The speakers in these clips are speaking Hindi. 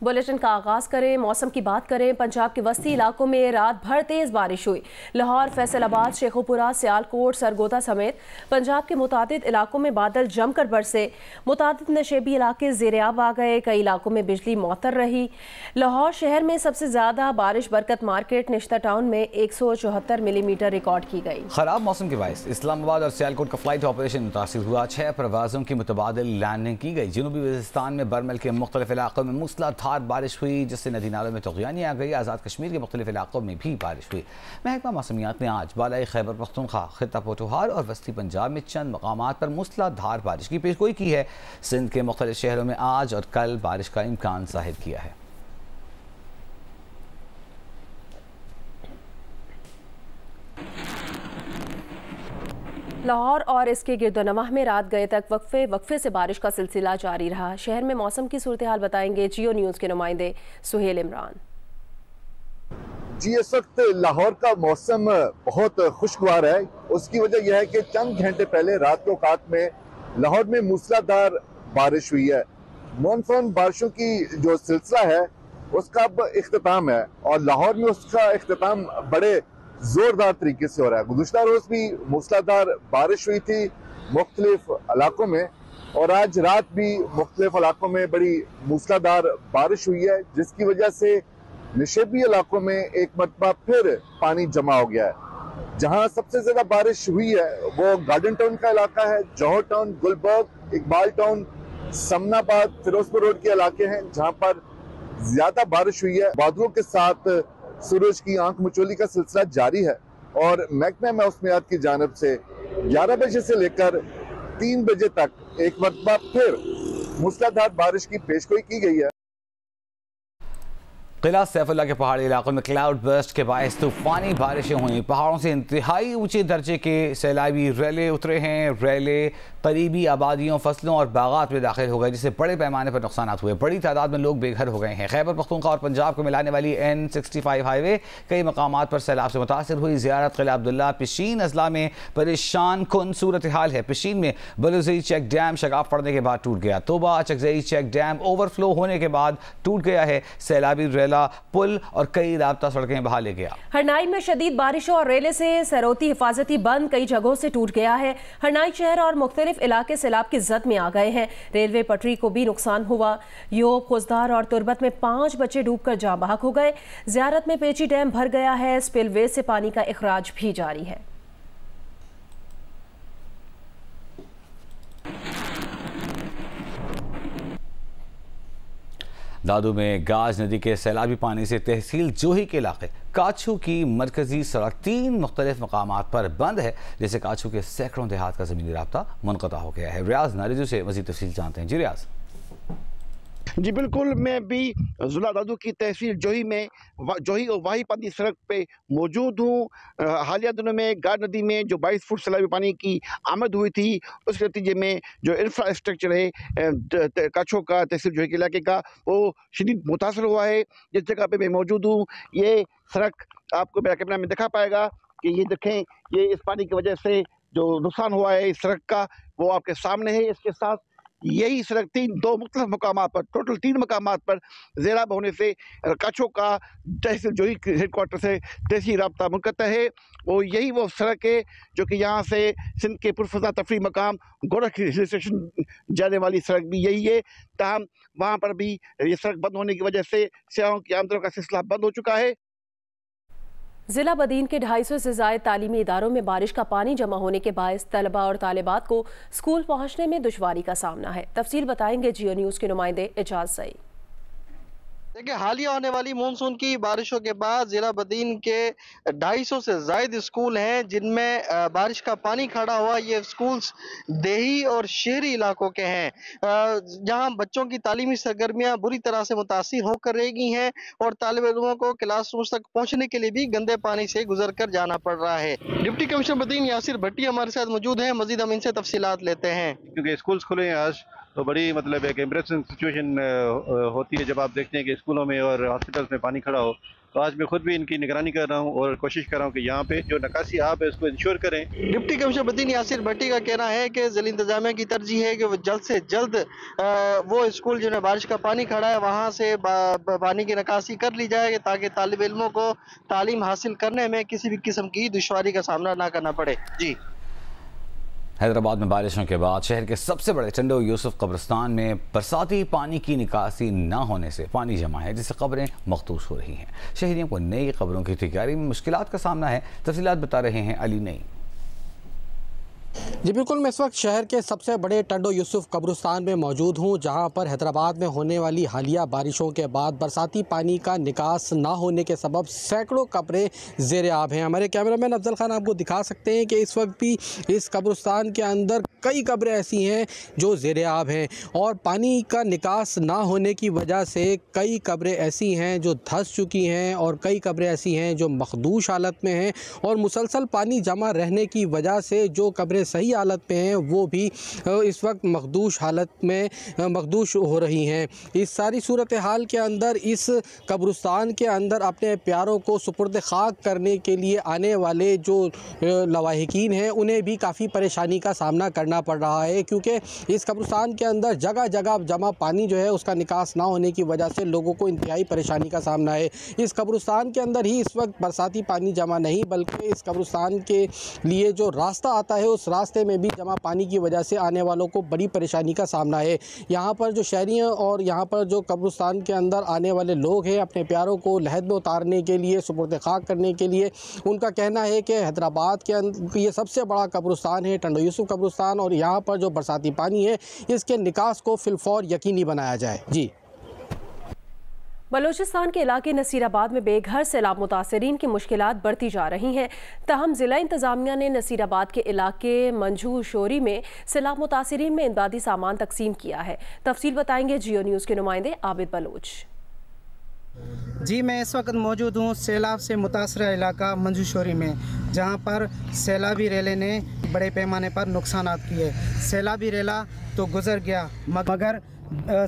बुलेटिन का आगाज करें। मौसम की बात करें। पंजाब के वस्ती इलाकों में रात भर तेज बारिश हुई। लाहौर, फैसलाबाद, शेखुपुरा, सियालकोट, सरगोदा समेत पंजाब के मुतादिद इलाकों में बादल जमकर बरसे। मुतादिद नशेबी इलाके ज़ेर-ए-आब आ गए। कई इलाकों में बिजली मअतल रही। लाहौर शहर में सबसे ज्यादा बारिश बरकत मार्केट निश्ता टाउन में 174 मिलीमीटर रिकॉर्ड की गई। खराब मौसम के बायस इस्लामाबाद और सियालकोट का फ्लाइट ऑपरेशन मुतासिर हुआ। 6 परवाजों की मुतबादिल लैंडिंग की गई। जनूबी वज़ीरिस्तान में बरमल के मुख्तलिफ इलाकों में मूसलाधार बारिश हुई, जिससे नदी नालों में तग़ियानी आ गई। आज़ाद कश्मीर के मुख्तलिफ इलाकों में भी बारिश हुई। महकमा मौसमियात ने आज बालाई खैबर पख्तूनख्वा, खित्ता पोठोहार और वस्ती पंजाब में चंद मकामात पर मूसलाधार बारिश की पेशगोई की है। सिंध के मुख्तलिफ शहरों में आज और कल बारिश का इम्कान ज़ाहिर किया है। लाहौर और इसके गिरदोनवाह में रात गए तक वक्फे से बारिश का सिलसिला जारी रहा। शहर में मौसम की सूरत हाल बताएंगे जियो न्यूज़ के नुमाइंदे सुहेल इमरान। जी, इस वक्त लाहौर का मौसम बहुत खुशगवार है। उसकी वजह यह है कि चंद घंटे पहले रात के औकात में लाहौर में मूसलाधार बारिश हुई है। मानसून बारिशों की जो सिलसिला है उसका अब इख्तिताम है और लाहौर में उसका इख्तिताम बड़े जोरदार तरीके से हो रहा है। गुज़िश्ता रोज भी मूसलाधार बारिश हुई थी मुख्तलिफ इलाकों में और आज रात भी मुख्तलिफ इलाकों में बड़ी मूसलाधार बारिश हुई है, जिसकी वजह से नशेबी इलाकों में एक मरतबा फिर पानी जमा हो गया है। जहां सबसे ज्यादा बारिश हुई है वो गार्डन टाउन का इलाका है। Johar town, Gulberg, Iqbal town, Samanabad, Ferozepur road के इलाके हैं जहां पर ज्यादा बारिश हुई है। बादलों के साथ सूरज की आंख मचोली का सिलसिला जारी है और महकमा मौसमियात की जानिब से 11 बजे से लेकर 3 बजे तक एक मरतबा फिर मूसलाधार बारिश की पेशगोई की गई है। किला सैफुल्ला के पहाड़ी इलाकों में क्लाउड बर्स्ट के बायस तूफानी बारिशें हुई। पहाड़ों से इंतहाई ऊंचे दर्जे के सैलाबी रेले उतरे हैं। रेले करीबी आबादियों, फसलों और बागात में दाखिल हो गए, जिससे बड़े पैमाने पर नुकसान हुए। बड़ी तादाद में लोग बेघर हो गए हैं। खैबर पख्तूनख्वा और पंजाब को मिलाने वाली N65 हाईवे कई मकामात पर सैलाब से मुतासर हुई। ज़ियारत किला अब्दुल्ला पिशीन अजला में परेशान कुन सूरत हाल है। पिशीन में बलुजई चेक डैम शगाफ पड़ने के बाद टूट गया। तोबा चकजई चेक डैम ओवरफ्लो होने के बाद टूट गया है। सैलाबी रेला पुल और कई राब्ता सड़कें बहा ले गया। हरनाई में शदीद बारिशों और रेले से सरोती हिफाजती बंद कई जगहों से टूट गया है। हरनाई शहर और मुख्तलिफ इलाके सैलाब की जद में आ गए हैं। रेलवे पटरी को भी नुकसान हुआ। योब, खुजदार और तुरबत में 5 बच्चे डूबकर जाँ बहक हो गए। ज़ियारत में पेची डैम भर गया है। स्पिलवे से पानी का इखराज भी जारी है। दादू में गाज नदी के सैलाबी पानी से तहसील जोही के इलाके काछू की मरकजी सड़क 3 मुख्तलिफ मकामात पर बंद है, जैसे काछू के सैकड़ों देहात का ज़मीनी राब्ता मुनक़ता हो गया है। रियाज नारिजू से मज़ीद तफसील जानते हैं। जी रियाज। जी बिल्कुल, मैं भी ज़िला दादू की तहसील जोही में जोही और वाहीपादी सड़क पे मौजूद हूँ। हालिया दिनों में गाज नदी में जो 22 फुट सैलाबी पानी की आमद हुई थी, उसके नतीजे में जो इंफ्रास्ट्रक्चर है काछो का, तहसील जोही के इलाके का, वो शदीद मुतासर हुआ है। जिस जगह पे मैं मौजूद हूँ, ये सड़क आपको मेरा कैमरा में दिखा पाएगा कि ये देखें, ये इस पानी की वजह से जो नुकसान हुआ है इस सड़क का वो आपके सामने है। इसके साथ यही सड़क 2 मुख्तलिफ मकामात पर, टोटल 3 मकामात पर ज़ेराब होने से काछो का तहसील जोही हेडक्वार्टर से तहसील राब्ता मुनक़ता है। वो यही वो सड़क है जो कि यहाँ से सिंध के पुरफज़ा तफरी मकाम गोरख हिल स्टेशन जाने वाली सड़क भी यही है। ताहम वहाँ पर भी ये सड़क बंद होने की वजह से सियाहों की आमदों का सिलसिला बंद हो चुका है। जिला बदीन के 250 से ज़ायद तालीमी इदारों में बारिश का पानी जमा होने के बायस तलबा और तालिबात को स्कूल पहुँचने में दुश्वारी का सामना है। तफसील बताएंगे जियो न्यूज़ के नुमाइंदे एजाज सईद। देखिए, हालिया होने वाली मानसून की बारिशों के बाद जिला बदीन के 250 से ज़ायद स्कूल हैं जिनमें बारिश का पानी खड़ा हुआ। ये स्कूल्स देही और शहरी इलाकों के हैं, जहां बच्चों की तालीमी सरगर्मियां बुरी तरह से मुतासिर होकर रह गई हैं और तालिब इल्मों को क्लासरूम तक पहुंचने के लिए भी गंदे पानी से गुजर कर जाना पड़ रहा है। डिप्टी कमिश्नर बदीन यासिर भट्टी हमारे साथ मौजूद हैं। मजीद हम इनसे तफसीलात लेते हैं। क्योंकि स्कूल्स खुले हैं आज, तो बड़ी मतलब एक एम्ब्रेसिंग सिचुएशन होती है जब आप देखते हैं कि स्कूलों में और हॉस्पिटल्स में पानी खड़ा हो। तो आज मैं खुद भी इनकी निगरानी कर रहा हूँ और कोशिश कर रहा हूँ कि यहाँ पे जो निकासी आप है उसको इंश्योर करें। डिप्टी कमिश्नर बदीन यासिर भट्टी का कहना है कि ज़िला इंतजामिया की तरजीह है कि वो जल्द से जल्द वो स्कूल जिन्हें बारिश का पानी खड़ा है वहाँ से पानी की निकासी कर ली जाए ताकि तालिब इल्मों को तालीम हासिल करने में किसी भी किस्म की दुश्वारी का सामना ना करना पड़े। जी। हैदराबाद में बारिशों के बाद शहर के सबसे बड़े टंडो यूसुफ कब्रिस्तान में बरसाती पानी की निकासी न होने से पानी जमा है, जिससे कब्रें मखदूश हो रही हैं। शहरियों को नई कब्रों की तैयारी में मुश्किलात का सामना है। तफसीलात बता रहे हैं अली नई। जी बिल्कुल, मैं इस वक्त शहर के सबसे बड़े टंडो यूसुफ कब्रिस्तान में मौजूद हूँ, जहाँ पर हैदराबाद में होने वाली हालिया बारिशों के बाद बरसाती पानी का निकास ना होने के सबब सैकड़ों कब्रें ज़ेर आब हैं। हमारे कैमरामैन अफजल खान आपको दिखा सकते हैं कि इस वक्त भी इस कब्रिस्तान के अंदर कई कब्रें ऐसी हैं जो ज़ेर आब हैं और पानी का निकास ना होने की वजह से कई कब्रें ऐसी हैं जो धंस चुकी हैं और कई कब्रें ऐसी हैं जो मखदूश हालत में हैं और मुसलसल पानी जमा रहने की वजह से जो कब्रें सही हालत में हैं वो भी इस वक्त मखदूश हालत में मखदूश हो रही हैं। इस सारी सूरत हाल के अंदर इस कब्रिस्तान के अंदर अपने प्यारों को सुपुर्द खाक करने के लिए आने वाले जो लवाहिकीन हैं उन्हें भी काफ़ी परेशानी का सामना करना पड़ रहा है, क्योंकि इस कब्रिस्तान के अंदर जगह जगह जमा पानी जो है उसका निकास ना होने की वजह से लोगों को इंतहाई परेशानी का सामना है। इस कब्रिस्तान के अंदर ही इस वक्त बरसाती पानी जमा नहीं, बल्कि इस कब्रिस्तान के लिए जो रास्ता आता है उस रास्ते में भी जमा पानी की वजह से आने वालों को बड़ी परेशानी का सामना है। यहाँ पर जो शहरी हैं और यहाँ पर जो कब्रिस्तान के अंदर आने वाले लोग हैं अपने प्यारों को लहद में उतारने के लिए, सुपुर्द खाक करने के लिए, उनका कहना है कि हैदराबाद के अंदर ये सबसे बड़ा कब्रिस्तान है टंडो यूसुफ कब्रिस्तान और यहाँ पर जो बरसाती पानी है इसके निकास को फिलफौर यकीनी बनाया जाए। जी। बलूचिस्तान के इलाके नसीराबाद में बेघर सैलाब मुतासरीन की मुश्किलात बढ़ती जा रही हैं। तहम ज़िला इंतज़ामिया ने नसीराबाद के इलाके मंजू शोरी में सैलाब मुतासरीन में इमदादी सामान तकसीम किया है। तफसील बताएंगे जियो न्यूज़ के नुमाइंदे आबिद बलोच। जी, मैं इस वक्त मौजूद हूँ सैलाब से मुतासरा इलाका मंजू शोरी में, जहाँ पर सैलाबी रेले ने बड़े पैमाने पर नुकसानात किए। सैलाबी रेला तो गुजर गया मगर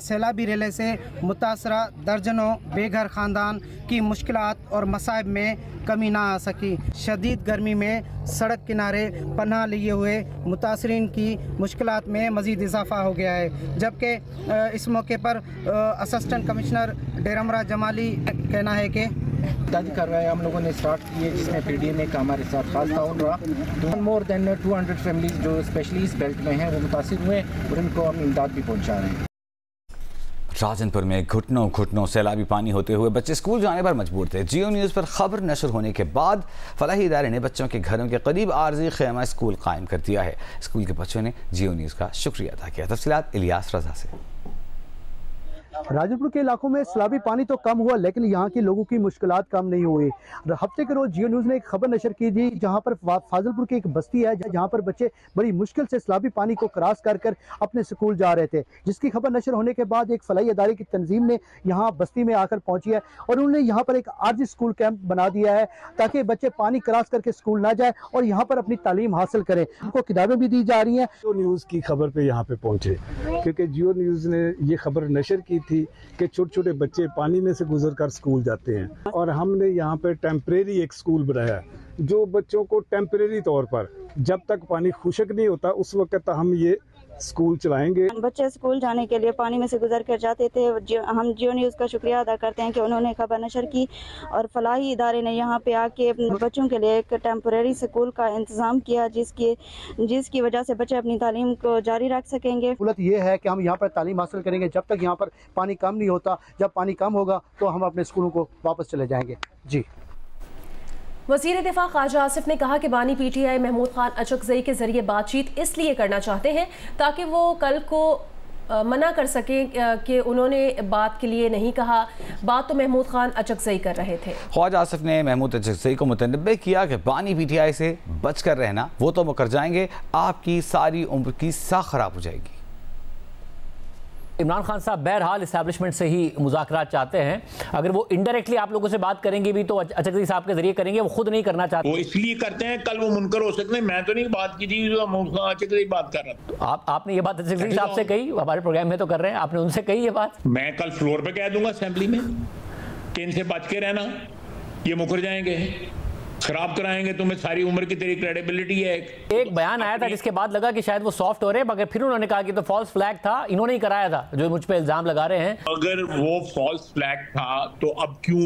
सैलाबी रेले से मुतासरा दर्जनों बेघर ख़ानदान की मुश्किलात और मसाइब में कमी ना आ सकी। शदीद गर्मी में सड़क किनारे पनाह लिए हुए मुतासरीन की मुश्किलात में मज़ीद इजाफ़ा हो गया है, जबकि इस मौके पर असिस्टेंट कमिश्नर डेरमरा जमाली कहना है कि इमदादी कार्रवाई हम लोगों ने स्टार्ट की है, जिसमें पीडीएमए का हमारे साथ खास ताउन रहा। तो मोर देन 200 फैमिलीज जो स्पेशली इस बेल्ट में हैं वो मुतासिर हुए और उनको हम इमदाद भी पहुँचा रहे हैं। शाहजहानपुर में घुटनों सैलाबी पानी होते हुए बच्चे स्कूल जाने पर मजबूर थे। जियो न्यूज़ पर खबर नशर होने के बाद फलाही इदारे ने बच्चों के घरों के करीब आर्जी खेमा स्कूल कायम कर दिया है। स्कूल के बच्चों ने जियो न्यूज़ का शुक्रिया अदा किया। तफसीलात इलियास रजा से। राजनपुर के इलाकों में सैलाबी पानी तो कम हुआ, लेकिन यहाँ के लोगों की मुश्किलात कम नहीं हुई। हफ्ते के रोज जियो न्यूज़ ने एक खबर नशर की थी जहाँ पर फाजिलपुर की एक बस्ती है जहाँ पर बच्चे बड़ी मुश्किल से सैलाबी पानी को क्रॉस कर कर अपने स्कूल जा रहे थे, जिसकी खबर नशर होने के बाद एक फलाई अदारे की तंजीम ने यहाँ बस्ती में आकर पहुंची है और उन्होंने यहाँ पर एक आर्जी स्कूल कैंप बना दिया है ताकि बच्चे पानी क्रॉस करके स्कूल ना जाए और यहाँ पर अपनी तालीम हासिल करें। उनको किताबें भी दी जा रही हैं। जियो न्यूज़ की खबर पे यहाँ पे पहुँचे क्योंकि जियो न्यूज़ ने ये खबर नशर की थी कि छोटे छोटे बच्चे पानी में से गुजर कर स्कूल जाते हैं और हमने यहाँ पे टेम्परेरी एक स्कूल बनाया जो बच्चों को टेम्परेरी तौर पर जब तक पानी खुशक नहीं होता उस वक्त हम ये स्कूल चलाएंगे। बच्चे स्कूल जाने के लिए पानी में से गुजर कर जाते थे। हम जियो न्यूज़ का शुक्रिया अदा करते हैं कि उन्होंने खबर नशर की और फलाही इदारे ने यहाँ पे आके बच्चों के लिए एक टेम्परेरी स्कूल का इंतज़ाम किया जिसकी वजह से बच्चे अपनी तालीम को जारी रख सकेंगे। सहूलत ये है कि हम यहाँ पर तालीम हासिल करेंगे जब तक यहाँ पर पानी कम नहीं होता। जब पानी कम होगा तो हम अपने स्कूलों को वापस चले जाएंगे। जी। वज़ीर दिफा ख्वाजा आसिफ ने कहा कि बानी पीटीआई महमूद खान अचकज़ई के जरिए बातचीत इसलिए करना चाहते हैं ताकि वो कल को मना कर सकें कि उन्होंने बात के लिए नहीं कहा। बात तो महमूद खान अचकज़ई कर रहे थे। ख्वाजा आसिफ ने महमूद अचकज़ई को मुतनब्बे किया कि बानी पीटीआई से बच कर रहना, वो तो मुकर जाएंगे, आपकी सारी उम्र की साख खराब हो जाएगी। इमरान खान साहब बहरहाल इस्टेब्लिशमेंट से ही मुज़ाकरात चाहते हैं। अगर वो इनडायरेक्टली आप लोगों से बात करेंगे भी तो अचकज़ई साहब के जरिए करेंगे, वो खुद नहीं करना चाहते। वो इसलिए करते हैं, कल वो मुनकर हो सकते हैं। मैं तो नहीं बात की थी, अचकज़ई बात कर रहा था। आपने ये बात अचकज़ई साहब से कही, हमारे प्रोग्राम में तो कर रहे हैं, आपने उनसे कही ये बात? मैं कल फ्लोर पे कह दूंगा असेंबली में कि इनसे बच के रहना, ये मुकर जाएंगे, खराब कराएंगे तुम्हें, सारी उम्र की तेरी क्रेडिबिलिटी है। एक बयान आया था जिसके बाद लगा कि शायद वो सॉफ्ट हो रहे हैं, मगर फिर उन्होंने कहा कि तो फॉल्स फ्लैग था, इन्होंने ही कराया था, जो मुझ पे इल्जाम लगा रहे हैं। अगर वो फॉल्स फ्लैग था तो अब क्यों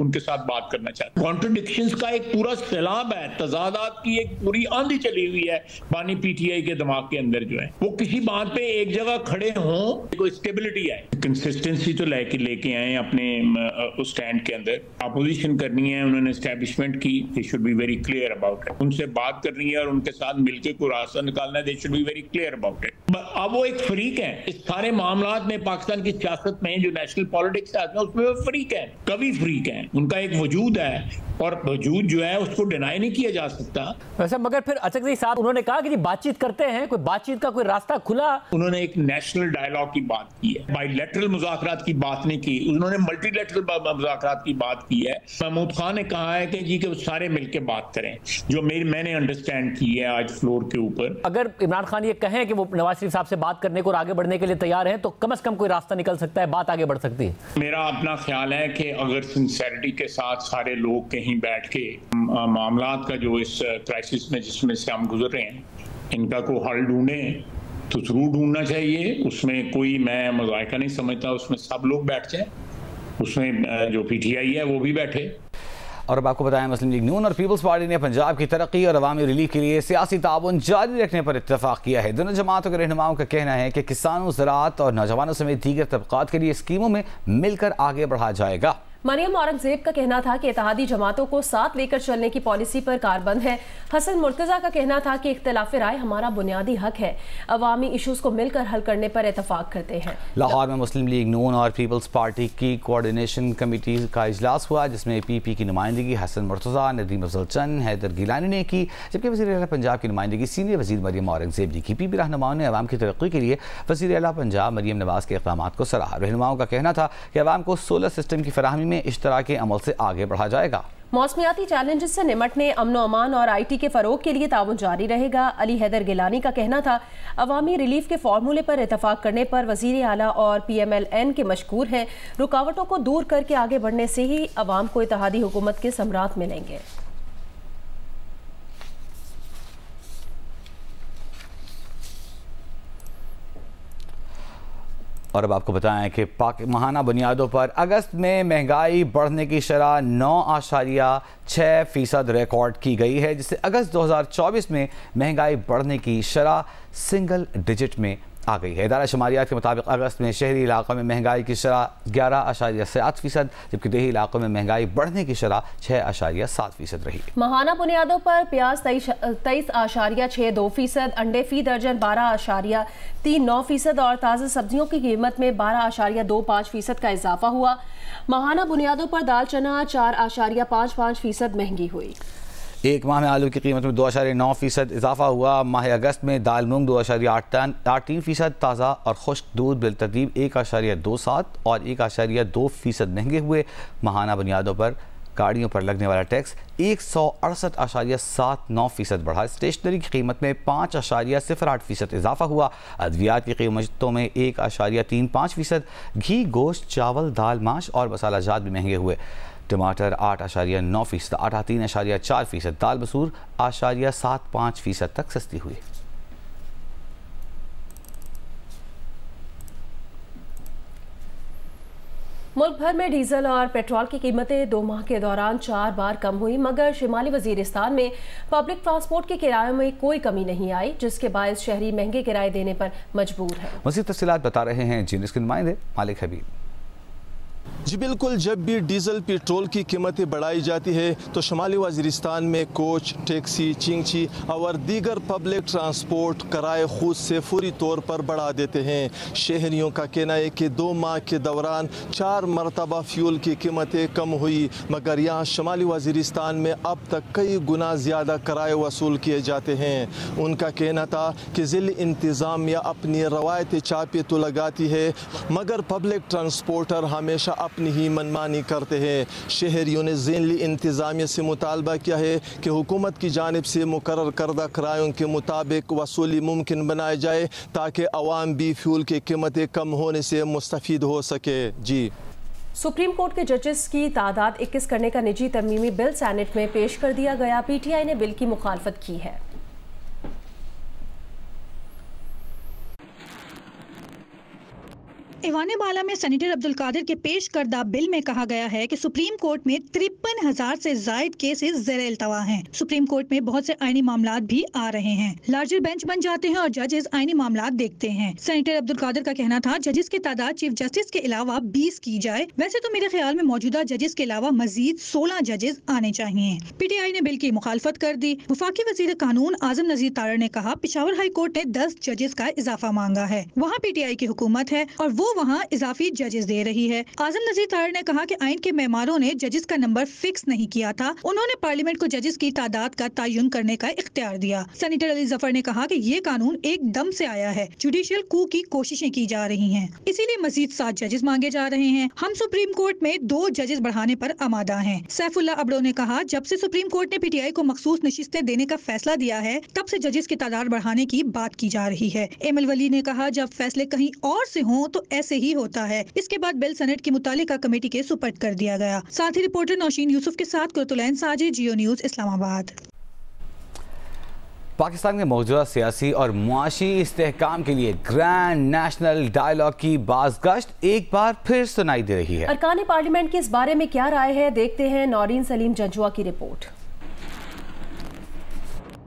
उनके साथ बात करना चाहते? कॉन्ट्रडिक्शंस का एक पूरा सैलाब है, तजादात की एक पूरी आंधी चली हुई है पानी पीटीआई के दिमाग के अंदर जो है। वो किसी बात पे एक जगह खड़े हों, कोई स्टेबिलिटी आए, कंसिस्टेंसी तो लेके आए अपने स्टैंड के अंदर। अपोजिशन करनी है उन्होंने एस्टैब्लिशमेंट की, they should be very clear about it। उनसे बात करनी है और उनके साथ मिलकर कोई रास्ता निकालना है, they should be very clear about it। अब वो एक फरीक है इस सारे मामलात में, पाकिस्तान की सियासत में, जो नेशनल पॉलिटिक्स है उसमें वो फरीक है, कभी फरीक है, उनका एक वजूद है और वजूद जो है उसको डिनाई नहीं किया जा सकता। वैसे मगर फिर अचकज़ई साहब उन्होंने कहा कि बातचीत करते हैं, कोई बातचीत का कोई रास्ता खुला। उन्होंने एक नेशनल डायलॉग की बात की है, बायलैटरल मुज़ाकरात की बात नहीं की, उन्होंने मल्टीलैटरल मुज़ाकरात की बात की है। महमूद खान ने कहा है कि जी के सारे मिलके बात करें, जो मैंने अंडरस्टैंड की है आज फ्लोर के ऊपर। अगर इमरान खान ये कहें कि वो नवाज शरीफ साहब से बात करने को और आगे बढ़ने के लिए तैयार हैं, तो कम से कम कोई रास्ता निकल सकता है, बात आगे बढ़ सकती है। मेरा अपना ख्याल है कि अगर सिंसेरिटी के साथ सारे लोग कहीं बैठ के मामलात का जो इस क्राइसिस में जिसमें से हम गुजर रहे हैं, इनका कोई हल ढूंढे तो जरूर ढूंढना चाहिए। उसमें कोई मैं मज़ायका नहीं समझता, उसमें सब लोग बैठ जाए, उसमें जो पीटीआई है वो भी बैठे। और अब आपको बताएं, मुस्लिम लीग नून और पीपल्स पार्टी ने पंजाब की तरक्की और अवामी रिलीफ के लिए सियासी ताउन जारी रखने पर इत्तफाक किया है। दोनों जमातों के रहनुमाओं का कहना है कि किसानों, ज़राअत और नौजवानों समेत दीगर तबकात के लिए स्कीमों में मिलकर आगे बढ़ा जाएगा। मरियम औरंगजेब का कहना था कि इत्तेहादी जमातों को साथ लेकर चलने की पॉलिसी पर कारबंद है। हसन मुर्तज़ा का कहना था कि इख्तिलाफ राय हमारा बुनियादी हक है, अवामी इशूज को मिलकर हल करने पर इत्तफाक करते हैं। लाहौर में मुस्लिम लीग नून और पीपल्स पार्टी की कोऑर्डिनेशन कमेटी का इजलास हुआ, जिसमें पीपी की नुमाइंदगी हसन मुर्तज़ा, नदीम अफजल चंद, हैदर गिलानी ने की, जबकि वज़ीर आला पंजाब की नुमाइंदगी सीनियर वज़ीर मरियम औरंगजेब ने की। पीपी रहनुमाओं ने अवाम की तरक्की के लिए वज़ीर आला पंजाब मरियम नवाज के इक़दाम को सराहा। रहनुमाओं का कहना था कि अवाम को सोलर सिस्टम की फराहमी में इश्तराक के अमल से आगे बढ़ा जाएगा। मौसमियाती चैलेंजेस से निमटने, अमनो अमान और IT के फरोग के लिए ताउन जारी रहेगा। अली हैदर गिलानी का कहना था अवामी रिलीफ के फार्मूले पर इतफाक करने पर वज़ीर आला और PMLN के मशकूर हैं। रुकावटों को दूर करके आगे बढ़ने से ही अवाम को इत्तेहादी हुकूमत के समरात मिलेंगे। और अब आपको बताएं कि माहाना बुनियादों पर अगस्त में महंगाई बढ़ने की शरह 9.6% रिकॉर्ड की गई है, जिससे अगस्त 2024 में महंगाई बढ़ने की शरह सिंगल डिजिट में आ गई है। इदारा शुमारियात के मुताबिक अगस्त में शहरी इलाकों में महंगाई की शरह 11.7%, जबकि देही इलाकों में महंगाई बढ़ने की शरह 6.7% रही। माहाना बुनियादों पर प्याज 23.62%, अंडे फी दर्जन 12.39% और ताज़ा सब्जियों की कीमत में 12.25% का इजाफा हुआ। माहाना बुनियादों पर दाल चना 4.55% महंगी हुई। एक माह में आलू की कीमत में 2.9% इजाफा हुआ। माह अगस्त में दाल मूंग 2.83%, ताज़ा और खुश्क दूध बिलतरतीब 1.27% और 1.2% महंगे हुए। माहाना बुनियादों पर गाड़ियों पर लगने वाला टैक्स 168.79% बढ़ा। स्टेशनरी की कीमत में 5.08% इजाफा हुआ। अद्वियात की कीमतों में 1.35%, घी, गोश्त, चावल, दाल, माश और मसाला जात भी महंगे हुए। टमाटर 8.9%, आटा 3.4%, दाल मसूर 8.75% तक सस्ती हुई। मुल्क भर में डीजल और पेट्रोल की कीमतें 2 माह के दौरान 4 बार कम हुई, मगर शिमाली वजीरिस्तान में पब्लिक ट्रांसपोर्ट के किरायों में कोई कमी नहीं आई, जिसके बायस शहरी महंगे किराए देने पर मजबूर हैं। मज़ीद तफसीलात बता रहे हैं जी न्यूज़ के नुमाइंदे मालिक हबीब। जी बिल्कुल, जब भी डीजल पेट्रोल की कीमतें बढ़ाई जाती है तो शुमाली वज़ीरिस्तान में कोच, टैक्सी, चिंगची और दीगर पब्लिक ट्रांसपोर्ट किराए खुद से फौरी तौर पर बढ़ा देते हैं। शहरियों का कहना है कि 2 माह के दौरान 4 मरतबा फ्यूल की कीमतें कम हुई, मगर यहाँ शुमाली वज़ीरिस्तान में अब तक कई गुना ज़्यादा किराए वसूल किए जाते हैं। उनका कहना था कि ज़िला इंतज़ामिया अपनी रवायती चापे तो लगाती है, मगर पब्लिक ट्रांसपोर्टर हमेशा अपनी ही मनमानी करते हैं। शहरियों ने ज़िला इंतज़ामिया से मुतालबा किया है कि हुकूमत की जानिब से मुकर्रर करदा किरायों के मुताबिक वसूली मुमकिन बनाई जाए ताकि अवाम भी फ्यूल की कीमतें कम होने से मुस्तफ़ीद हो सके। जी, सुप्रीम कोर्ट के जजेस की तादाद 21 करने का निजी तरमीमी बिल सेनेट में पेश कर दिया गया। पीटीआई ने बिल की मुखालफत की है। ईवान बाला में सेनेटर अब्दुल कादिर के पेश करदा बिल में कहा गया है कि सुप्रीम कोर्ट में 53,000 से जायद केसेस ज़ेरे इल्तवा हैं। सुप्रीम कोर्ट में बहुत से आईनी मामलात भी आ रहे हैं। लार्जर बेंच बन जाते हैं और जजेस आईनी मामलात देखते हैं। सेनेटर अब्दुल कादिर का कहना था जजेस की तादाद चीफ जस्टिस के अलावा 20 की जाए। वैसे तो मेरे ख्याल में मौजूदा जजेस के अलावा मजीद 16 जजेस आने चाहिए। पीटीआई ने बिल की मुखालफत कर दी। वफाकी वजीर कानून आजम नजीर तारड़ ने कहा पिशावर हाई कोर्ट ने 10 जजेस का इजाफा मांगा है। वहाँ पीटीआई की हुकूमत है और वो वहाँ इजाफी जजेस दे रही है। आजम नजीर तारड़ ने कहा कि आइन के मेमारों ने जजेस का नंबर फिक्स नहीं किया था। उन्होंने पार्लियामेंट को जजेस की तादाद का तयन करने का इख्तियार दिया। सेनेटर अली जफर ने कहा कि ये कानून एकदम से आया है। जुडिशियल कू की कोशिशें की जा रही हैं, इसीलिए मजीद 7 जजेस मांगे जा रहे हैं। हम सुप्रीम कोर्ट में 2 जजेस बढ़ाने पर आमादा हैं। सैफुल्ला अबड़ो ने कहा जब से सुप्रीम कोर्ट ने पीटीआई को मखसूस नशिस्तें देने का फैसला दिया है तब से जजेस की तादाद बढ़ाने की बात की जा रही है। एमएल वली ने कहा जब फैसले कहीं और से हों तो ऐसे ही होता है। इसके बाद बिल सेनेट की मुतालिका कमेटी के सुपर्द कर दिया गया। साथ ही रिपोर्टर नौशीन यूसुफ के साथ कुरतुलैन साजिद, जियो न्यूज़, इस्लामाबाद। पाकिस्तान के मौजूदा सियासी और मुआशी इस्तेहकाम के लिए ग्रैंड नेशनल डायलॉग की बाज़गश्त एक बार फिर सुनाई दे रही है। अरकान पार्लियामेंट की इस बारे में क्या राय है, देखते हैं नौरीन सलीम जंजुआ की रिपोर्ट।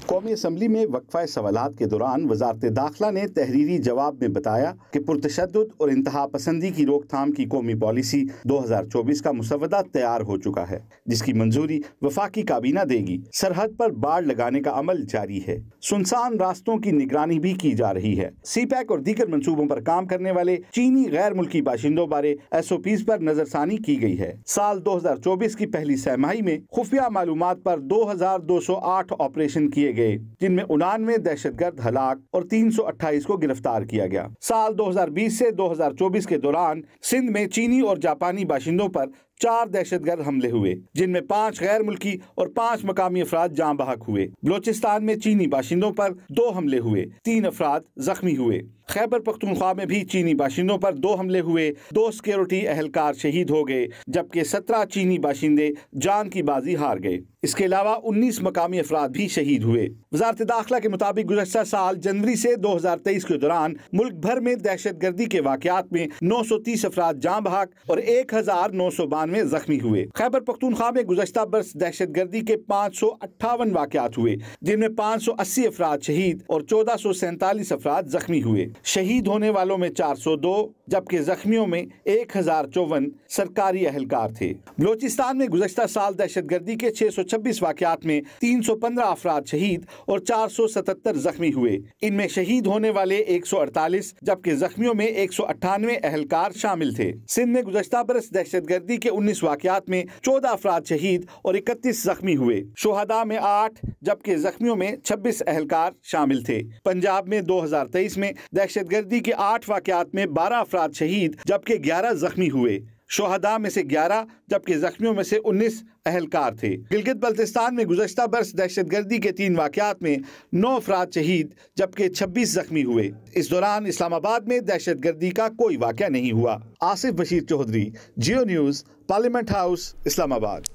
कौमी असम्बली में वक्फा सवालात के दौरान वजारत दाखिला ने तहरीरी जवाब में बताया कि पुरतशद्दुद और इंतहा पसंदी की रोकथाम की कौमी पॉलिसी 2024 का मुसवदा तैयार हो चुका है, जिसकी मंजूरी वफाकी काबीना देगी। सरहद पर बाड़ लगाने का अमल जारी है। सुनसान रास्तों की निगरानी भी की जा रही है। सीपैक और दीगर मंसूबों पर काम करने वाले चीनी गैर मुल्की बाशिंदों बारे SOPs पर नजरसानी की गई है। साल 2024 की पहली सहमाही में खुफिया मालूमात पर 2208 ऑपरेशन किए गए, जिनमें 99 दहशतगर्द हलाक और 328 को गिरफ्तार किया गया। साल 2020 से 2024 के दौरान सिंध में चीनी और जापानी बाशिंदों पर 4 दहशतगर्द हमले हुए, जिनमें 5 गैर मुल्की और 5 मकामी अफराद जाँ बहक हुए। बलोचिस्तान में चीनी बाशिंदों पर 2 हमले हुए, 3 अफराद जख्मी हुए। खैबर पख्तूनख्वा में भी चीनी बाशिंदों पर 2 हमले हुए, 2 सिक्योरिटी एहलकार शहीद हो गए, जबकि 17 चीनी बाशिंदे जान की बाजी हार गए। इसके अलावा 19 मकामी अफराद भी शहीद हुए। वजारत दाखिला के मुताबिक गुज़श्ता साल जनवरी से 2023 के दौरान मुल्क भर में दहशतगर्दी के वाक़यात में 930 अफराद जाँ बहक और 1992 जख्मी हुए। खैबर पख्तूनख्वा में गुज़श्ता बरस दहशतगर्दी के 558 वाक़यात हुए, जिनमें 580 अफराद शहीद और 1447 अफराद जख्मी हुए। शहीद होने वालों में 402 जबकि जख्मियों में 1054 सरकारी एहलकार थे। बलोचिस्तान में गुज़श्ता साल दहशतगर्दी के 626 वाक़यात में 315 अफराद शहीद और 477 जख्मी हुए। इनमें शहीद होने वाले 148 जबकि जख्मियों में 198 एहलकार शामिल थे। सिंध में गुज़श्ता बरस दहशतगर्दी के 19 वाक़यात में 14 अफराद शहीद और 31 जख्मी हुए। शोहदा में 8 जबकि जख्मियों में 26 एहलकार शामिल थे। पंजाब में 2023 में दहशतगर्दी के 8 वाक़यात में 12 अफराद शहीद जबकि 11 जख्मी हुए। शोहदा में से 11 जबकि जख्मियों में से 19 एहलकार थे। गिलगित बल्तिस्तान में गुज़श्ता बरस दहशतगर्दी के 3 वाक़यात में 9 अफराद शहीद जबकि 26 जख्मी हुए। इस दौरान इस्लामाबाद में दहशतगर्दी का कोई वाक़या नहीं हुआ। Asif Bashir Chaudhry, Geo news, parliament house, Islamabad.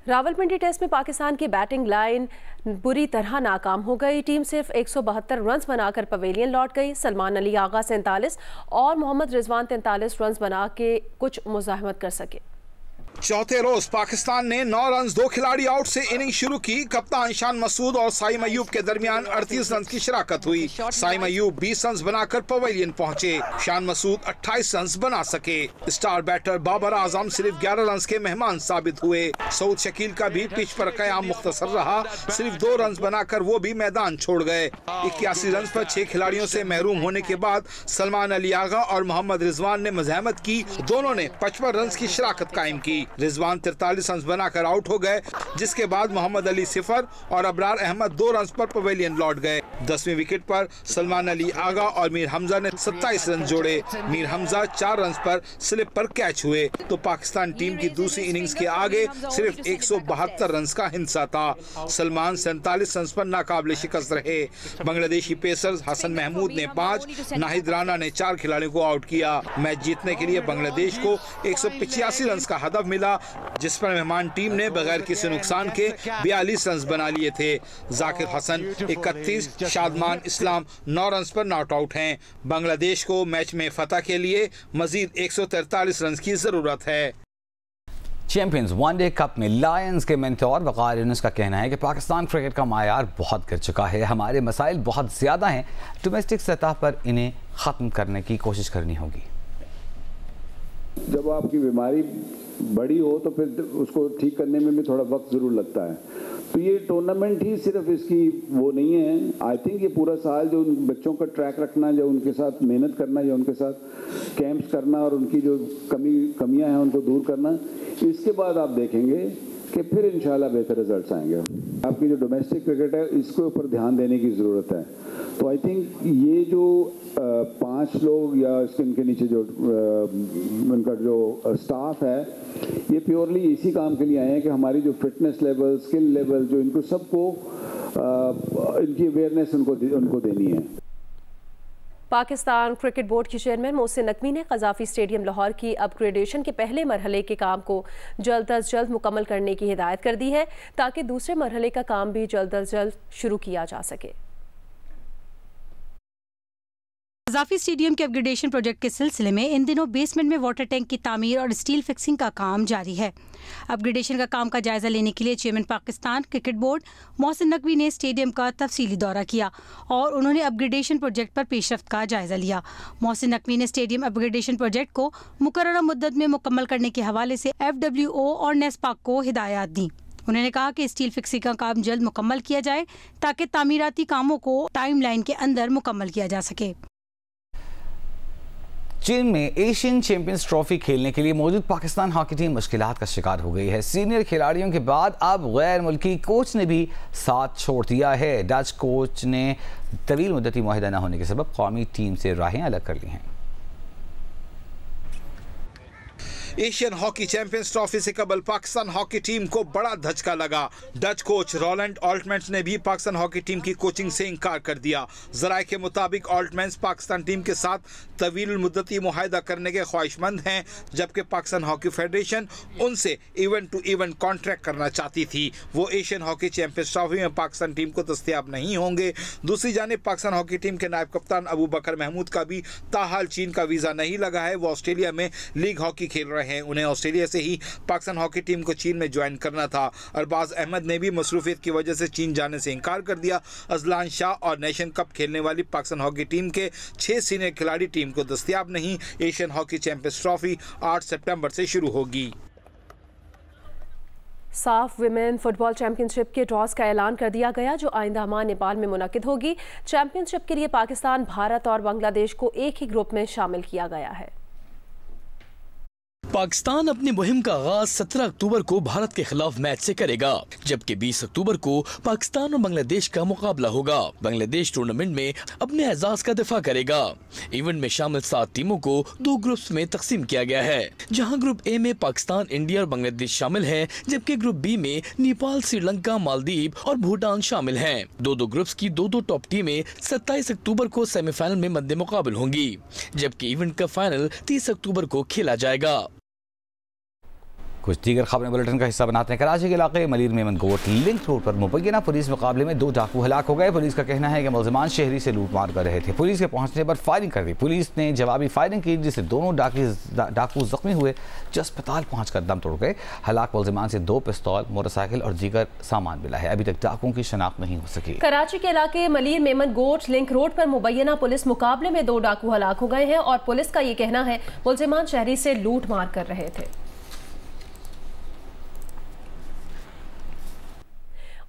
Rawalpindi test में पाकिस्तान की बैटिंग लाइन बुरी तरह नाकाम हो गई। टीम सिर्फ 172 रन बनाकर पवेलियन लौट गई। सलमान अली आगा 47 और मोहम्मद रिजवान 43 रन बना के कुछ मुज़ाहमत कर सके। चौथे रोज पाकिस्तान ने 9 रन 2 खिलाड़ी आउट से इनिंग शुरू की। कप्तान शान मसूद और साइम अयूब के दरमियान 38 रन की शराकत हुई। साइम अयूब 20 रन बनाकर पवेलियन पहुंचे। शान मसूद 28 रन बना सके। स्टार बैटर बाबर आजम सिर्फ 11 रन के मेहमान साबित हुए। सऊद शकील का भी पिच पर कयाम मुख्तसर रहा, सिर्फ 2 रन बनाकर वो भी मैदान छोड़ गए। 81 रन पर 6 खिलाड़ियों से महरूम होने के बाद सलमान अली आगा और मोहम्मद रिजवान ने मज़ाहमत की। दोनों ने 55 रन की शराकत कायम की। रिजवान 43 रन बनाकर आउट हो गए, जिसके बाद मोहम्मद अली 0 और अबरार अहमद 2 रन पर पवेलियन लौट गए। 10वीं विकेट पर सलमान अली आगा और मीर हमजा ने 27 रन जोड़े। मीर हमजा 4 रन पर स्लिप पर कैच हुए तो पाकिस्तान टीम की दूसरी इनिंग्स के आगे सिर्फ 172 रन का हिस्सा था। सलमान 47 रन पर नाकाबिले शिकस्त रहे। बांग्लादेशी पेसर्स हसन महमूद ने 5, नाहिद राना ने 4 खिलाड़ियों को आउट किया। मैच जीतने के लिए बांग्लादेश को 185 रन का हदफ मिला, जिस पर मेहमान टीम ने बगैर किसी नुकसान के 42 रन बना लिए थे। जाकिर हसन 31, शादमान इस्लाम 9 रन पर नॉट आउट हैं। बांग्लादेश को मैच में फतह के लिए मजीद 143 रन की जरूरत है। चैंपियंस वनडे कप में लायंस के मेंटोर वक़ार यूनुस का कहना है कि पाकिस्तान क्रिकेट का मायार बहुत गिर चुका है। हमारे मसाइल बहुत ज़्यादा हैं, डोमेस्टिक सतह पर इन्हें ख़त्म करने की कोशिश करनी होगी। जब आपकी बीमारी बड़ी हो तो फिर उसको ठीक करने में भी थोड़ा वक्त ज़रूर लगता है। तो ये टूर्नामेंट ही सिर्फ इसकी वो नहीं है। आई थिंक ये पूरा साल जो उन बच्चों का ट्रैक रखना, जो उनके साथ मेहनत करना, जो उनके साथ कैंप्स करना और उनकी जो कमियां हैं उनको दूर करना, इसके बाद आप देखेंगे कि फिर इंशाल्लाह बेहतर रिजल्ट्स आएंगे। आपकी जो डोमेस्टिक क्रिकेट है इसके ऊपर ध्यान देने की ज़रूरत है। तो आई थिंक ये जो 5 लोग या इनके नीचे जो उनका जो स्टाफ है, ये प्योरली इसी काम के लिए आए हैं कि हमारी जो फिटनेस लेवल, स्किल लेवल, जो इनको सबको इनकी अवेयरनेस उनको देनी है। पाकिस्तान क्रिकेट बोर्ड के चेयरमैन मोहसिन नकवी ने क़ज़ाफ़ी स्टेडियम लाहौर की अपग्रेडेशन के पहले मरहले के काम को जल्द अज जल्द मुकम्मल करने की हिदायत कर दी है, ताकि दूसरे मरहले का काम भी जल्द अज जल्द शुरू किया जा सके। क़ज़ाफ़ी स्टेडियम के अपग्रेडेशन प्रोजेक्ट के सिलसिले में इन दिनों बेसमेंट में वाटर टैंक की तामीर और स्टील फिक्सिंग का काम जारी है। अपग्रेडेशन का काम का जायजा लेने के लिए chairman Pakistan cricket board Mohsin Naqvi ने स्टेडियम का तफसीली दौरा किया और उन्होंने अपग्रेडेशन प्रोजेक्ट पर पेशरफ्त का जायजा लिया। मोहसिन नकवी ने स्टेडियम अपग्रेडेशन प्रोजेक्ट को मुकर्ररा मुद्दत में मुकम्मल करने के हवाले से FWO और नेस्पाक को हिदायत दी। उन्होंने कहा कि स्टील फिक्सिंग का काम जल्द मुकम्मल किया जाए ताकि तामीराती कामों को टाइम लाइन के अंदर मुकम्मल किया जा सके। चीन में एशियन चैंपियंस ट्रॉफी खेलने के लिए मौजूद पाकिस्तान हॉकी टीम मुश्किलात का शिकार हो गई है। सीनियर खिलाड़ियों के बाद अब गैर मुल्की कोच ने भी साथ छोड़ दिया है। डच कोच ने तवील मुद्दती मुआहिदा न होने के सबब कौमी टीम से राहें अलग कर ली हैं। एशियन हॉकी चैंपियंस ट्रॉफी से कबल पाकिस्तान हॉकी टीम को बड़ा धचका लगा। डच कोच रोलैंड ऑल्टमेंस ने भी पाकिस्तान हॉकी टीम की कोचिंग से इनकार कर दिया। जराए के मुताबिक ऑल्टमेंस पाकिस्तान टीम के साथ तवील मुद्दती मुआहिदा करने के ख्वाहिशमंद हैं, जबकि पाकिस्तान हॉकी फेडरेशन उनसे इवेंट टू इवेंट कॉन्ट्रैक्ट करना चाहती थी। वो एशियन हॉकी चैंपियंस ट्रॉफी में पाकिस्तान टीम को दस्तयाब नहीं होंगे। दूसरी जानिब पाकिस्तान हॉकी टीम के नायब कप्तान अबू बकर महमूद का भी ताहाल चीन का वीज़ा नहीं लगा है। वो ऑस्ट्रेलिया में लीग हॉकी खेल रहे हैं। उन्हें ऑस्ट्रेलिया से ही पाकिस्तान हॉकी टीम को चीन में ज्वाइन करना था। अरबाज अहमद ने भी मसरूफियत की वजह से चीन जाने से इनकार कर दिया। अजलान शाह और नेशन कप खेलने वाली पाकिस्तान हॉकी टीम के 6 सीनियर खिलाड़ी टीम को दस्तयाब नहीं। एशियन हॉकी चैंपियंस ट्रॉफी 8 सितंबर से शुरू होगी। साफ विमेन फुटबॉल चैंपियनशिप के ड्रॉज का ऐलान कर दिया गया, जो आइंदा माह नेपाल में मुनक्किद होगी। चैंपियनशिप के लिए पाकिस्तान, भारत और बांग्लादेश को एक ही ग्रुप में शामिल किया गया है। पाकिस्तान अपनी मुहिम का आगाज 17 अक्टूबर को भारत के खिलाफ मैच से करेगा, जबकि 20 अक्टूबर को पाकिस्तान और बांग्लादेश का मुकाबला होगा। बांग्लादेश टूर्नामेंट में अपने एजाज का दिफा करेगा। इवेंट में शामिल 7 टीमों को 2 ग्रुप्स में तकसीम किया गया है, जहां ग्रुप ए में पाकिस्तान, इंडिया और बांग्लादेश शामिल हैं, जबकि ग्रुप बी में नेपाल, श्रीलंका, मालदीव और भूटान शामिल हैं। 2-2 ग्रुप्स की 2-2 टॉप टीमें 27 अक्टूबर को सेमीफाइनल में मद्दे मुकाबल होंगी, जबकि इवेंट का फाइनल 30 अक्टूबर को खेला जाएगा। कुछ दीगर खबरें बुलेटिन का हिस्सा बनाते हैं। कराची के इलाके मलीर मेमन कोट लिंक रोड पर मुबैना पुलिस मुकाबले में 2 डाकू हलाक हो गए। पुलिस का कहना है कि मुलजिमान शहरी से लूटमार कर रहे थे। पुलिस के पहुंचने पर फायरिंग कर दी। पुलिस ने जवाबी फायरिंग की जिससे दोनों डाकू जख्मी हुए जो अस्पताल पहुंचकर दम तोड़ गए। हलाक मुलजिमान से 2 पिस्तौल, मोटरसाइकिल और दीगर सामान मिला है। अभी तक डाकुओं की शनाख्त नहीं हो सकी। कराची के इलाके मलीर मेमन गोट लिंक रोड पर मुबैना पुलिस मुकाबले में 2 डाकू हलाक हो गए हैं और पुलिस का ये कहना है मुलजिमान शहरी से लूट मार कर रहे थे।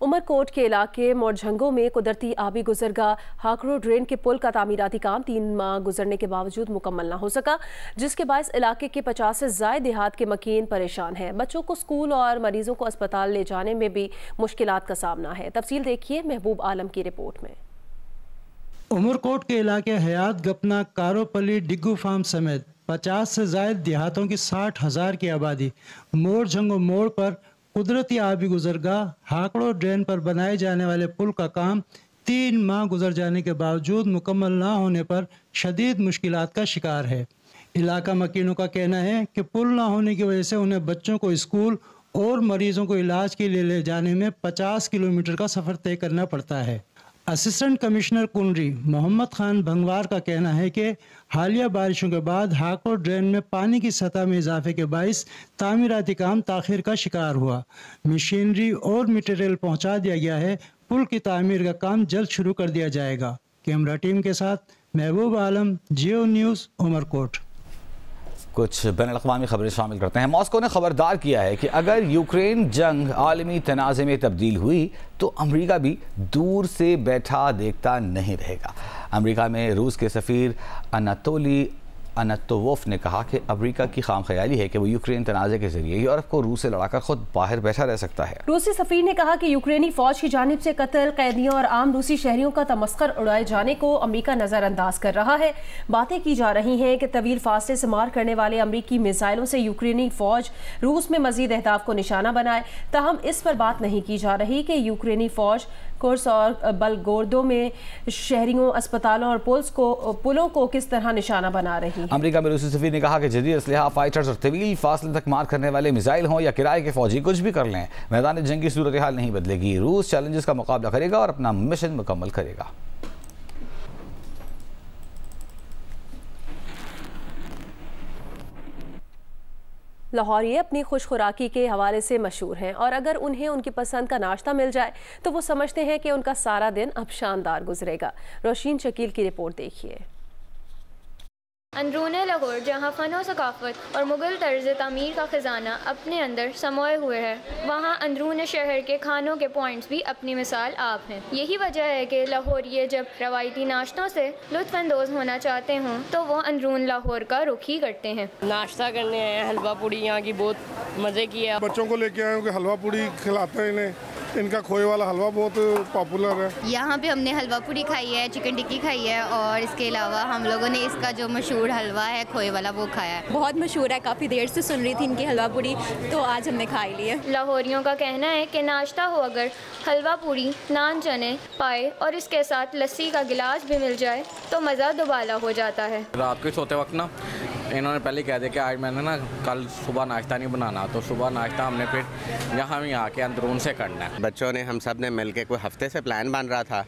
उमरकोट के इलाके मोरझंगों में कुदरती आबी गुजरगाह हाकरो ड्रेन के पुल का तामीराती काम 3 माह गुजरने के बावजूद मुकम्मल न हो सका, जिसके बायस इलाके के 50 से ज़ायद देहात के मकीन परेशान हैं। बच्चों को स्कूल और मरीजों को अस्पताल ले जाने में भी मुश्किलात का सामना है। तफसील देखिए महबूब आलम की रिपोर्ट में। उमरकोट के इलाके हयात गपना, कारोपली, डिग्गू फार्म समेत 50 से ज़ायद देहातों की 60,000 की आबादी मोरझंगो मोड़ पर कुदरती आबी गुजरगाह हाकड़ो ड्रेन पर बनाए जाने वाले पुल का काम 3 माह गुजर जाने के बावजूद मुकम्मल ना होने पर शदीद मुश्किलात का शिकार है। इलाका मकीनों का कहना है कि पुल ना होने की वजह से उन्हें बच्चों को स्कूल और मरीजों को इलाज के लिए ले जाने में 50 किलोमीटर का सफ़र तय करना पड़ता है। असिस्टेंट कमिश्नर कुंडरी मोहम्मद खान भंगवार का कहना है कि हालिया बारिशों के बाद हाकरो ड्रेन में पानी की सतह में इजाफे के बाइस तामीराती काम ताखिर का शिकार हुआ। मशीनरी और मटेरियल पहुंचा दिया गया है। पुल की तामीर का काम जल्द शुरू कर दिया जाएगा। कैमरा टीम के साथ महबूब आलम, जियो न्यूज़, उमरकोट। कुछ बैनुल-अक़वामी खबरें शामिल करते हैं। मॉस्को ने खबरदार किया है कि अगर यूक्रेन जंग आलमी तनाज़े में तब्दील हुई तो अमरीका भी दूर से बैठा देखता नहीं रहेगा। अमरीका में रूस के सफ़ीर अनातोली अनतोवोफ ने कहा कि अमरीका की खामख्याली है कि वो यूक्रेन तनाज़े के जरिए यूरोप को रूस से लड़ाकर खुद बाहर बैठा रह सकता है। रूसी सफ़ीर ने कहा कि यूक्रेनी फौज की जानिब से कत्ल, कैदियों और आम रूसी शहरियों का तमस्खर उड़ाए जाने को अमरीका नज़रअंदाज कर रहा है। बातें की जा रही हैं कि तवील फासले से मार करने वाले अमरीकी मिसाइलों से यूक्रेनी फौज रूस में मजीद अहदाफ को निशाना बनाए। ताहम इस पर बात नहीं की जा रही कि यूक्रेनी फौज कुर्स और बलगोर्दो में शहरियों, अस्पतालों और पुलों को किस तरह निशाना बना रही है। अमरीका में रूसी सफीर ने कहा कि जदीद असलहा, फाइटर्स और तवील फासले तक मार करने वाले मिसाइल हों या किराए के फौजी कुछ भी कर लें, मैदान जंग की सूरत हाल नहीं बदलेगी। रूस चैलेंजेस का मुकाबला करेगा और अपना मिशन मुकम्मल करेगा। लाहौरी अपनी खुश खुराकी के हवाले से मशहूर हैं और अगर उन्हें उनकी पसंद का नाश्ता मिल जाए तो वो समझते हैं कि उनका सारा दिन अब शानदार गुजरेगा। रोशीन शकील की रिपोर्ट देखिए। अंदरूने लाहौर, जहाँ फ़न और सकाफ़त और मुग़ल तर्ज़ तामीर का ख़जाना अपने अंदर समोए हुए है, वहाँ अंदरूने शहर के खानों के पॉइंट्स भी अपनी मिसाल आप हैं। यही वजह है कि लाहौरिये जब रवायती नाश्तों से लुत्फ़अंदोज़ होना चाहते हों तो वो अंदरून लाहौर का रुख ही करते हैं। नाश्ता करने आए हैं, हलवा पूड़ी यहाँ की बहुत मज़े की है। बच्चों को लेके आए हैं कि हलवा पूड़ी खिलाते हैं इन्हें, इनका खोए वाला हलवा बहुत पॉपुलर है। यहाँ पे हमने हलवा पूड़ी खाई है, चिकन टिक्की खाई है और इसके अलावा हम लोगों ने इसका जो मशहूर हलवा है खोए वाला वो खाया है। बहुत मशहूर है, काफ़ी देर से सुन रही थी इनकी हलवा पूड़ी, तो आज हमने खा ली है। लाहौरियों का कहना है कि नाश्ता हो अगर हलवा पूड़ी, नान, चने पाए और इसके साथ लस्सी का गिलास भी मिल जाए तो मज़ा दुबाला हो जाता है। रात को सोते वक्त ना इन्होंने पहले कह दिया कि आज मैंने ना कल सुबह नाश्ता नहीं बनाना, तो सुबह नाश्ता हमने फिर यहाँ भी आके अंदरून से करना है। बच्चों ने हम सब ने मिल के कोई हफ्ते से प्लान बन रहा था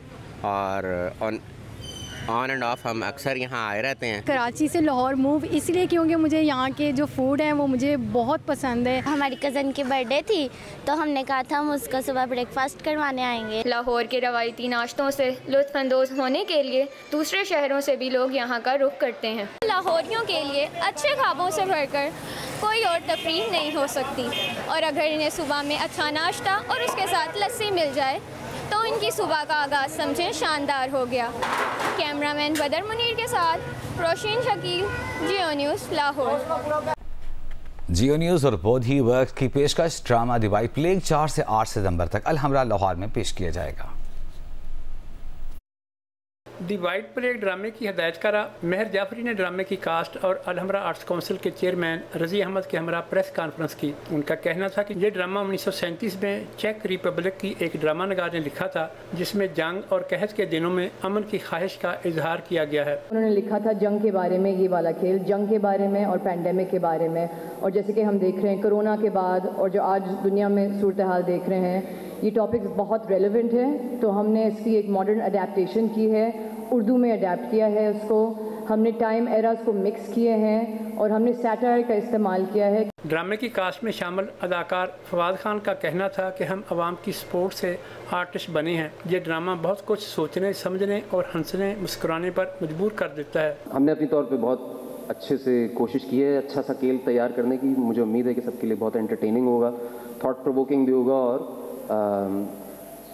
और ऑन एंड ऑफ हम अक्सर यहाँ आए रहते हैं। कराची से लाहौर मूव इसलिए क्योंकि मुझे यहाँ के जो फूड है वो मुझे बहुत पसंद है। हमारी कज़न की बर्थडे थी तो हमने कहा था हम उसका सुबह ब्रेकफास्ट करवाने आएंगे। लाहौर के रवायती नाश्तों से लुत्फ़अंदोज़ होने के लिए दूसरे शहरों से भी लोग यहाँ का रुख करते हैं। लाहौरियों के लिए अच्छे ख्वाबों से भरकर कोई और तफरीह नहीं हो सकती और अगर इन्हें सुबह में अच्छा नाश्ता और उसके साथ लस्सी मिल जाए तो इनकी सुबह का आगाज़ समझें शानदार हो गया। कैमरामैन बदर मुनीर के साथ रोशीन शकील, जियो न्यूज़, लाहौर। जियो न्यूज़ और बोधी वर्क्स की पेशकश ड्रामा दिवाई प्लेग 4 से 8 सितंबर तक अल हमरा लाहौर में पेश किया जाएगा। दी वाइट परेड ड्रामे की हदायतकारा मेहर जाफरी ने ड्रामे की कास्ट और अलहमरा आर्ट्स काउंसिल के चेयरमैन रजी अहमद के हमरा प्रेस कॉन्फ्रेंस की। उनका कहना था कि ये ड्रामा 1937 में चेक रिपब्लिक की एक ड्रामा नगार ने लिखा था, जिसमें जंग और कहत के दिनों में अमन की ख्वाहिश का इजहार किया गया है। उन्होंने लिखा था जंग के बारे में, ये वाला खेल जंग के बारे में और पैंडेमिक के बारे में, और जैसे कि हम देख रहे हैं कोरोना के बाद और जो आज दुनिया में सूरत हाल देख रहे हैं, ये टॉपिक बहुत रेलेवेंट है। तो हमने इसकी एक मॉडर्न अडेप्टेशन की है, उर्दू में अडेप्ट किया है उसको, हमने टाइम एरास को मिक्स किए हैं और हमने सैटायर का इस्तेमाल किया है। ड्रामे की कास्ट में शामिल अदाकार फवाद खान का कहना था कि हम आवाम की सपोर्ट से आर्टिस्ट बने हैं। ये ड्रामा बहुत कुछ सोचने, समझने और हंसने मुस्कुराने पर मजबूर कर देता है। हमने अपनी तौर पे बहुत अच्छे से कोशिश की है अच्छा सा खेल तैयार करने की। मुझे उम्मीद है कि सबके लिए बहुत एंटरटेनिंग होगा, थॉट प्रोवोकिंग भी होगा और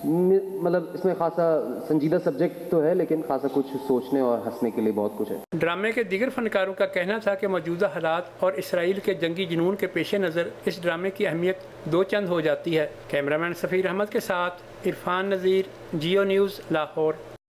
मतलब इसमें खासा संजीदा सब्जेक्ट तो है, लेकिन खासा कुछ सोचने और हंसने के लिए बहुत कुछ है। ड्रामे के दीगर फनकारों का कहना था कि मौजूदा हालात और इसराइल के जंगी जुनून के पेश नज़र इस ड्रामे की अहमियत दो चंद हो जाती है। कैमरामैन सफ़ीर अहमद के साथ इरफान नज़ीर, जियो न्यूज़, लाहौर।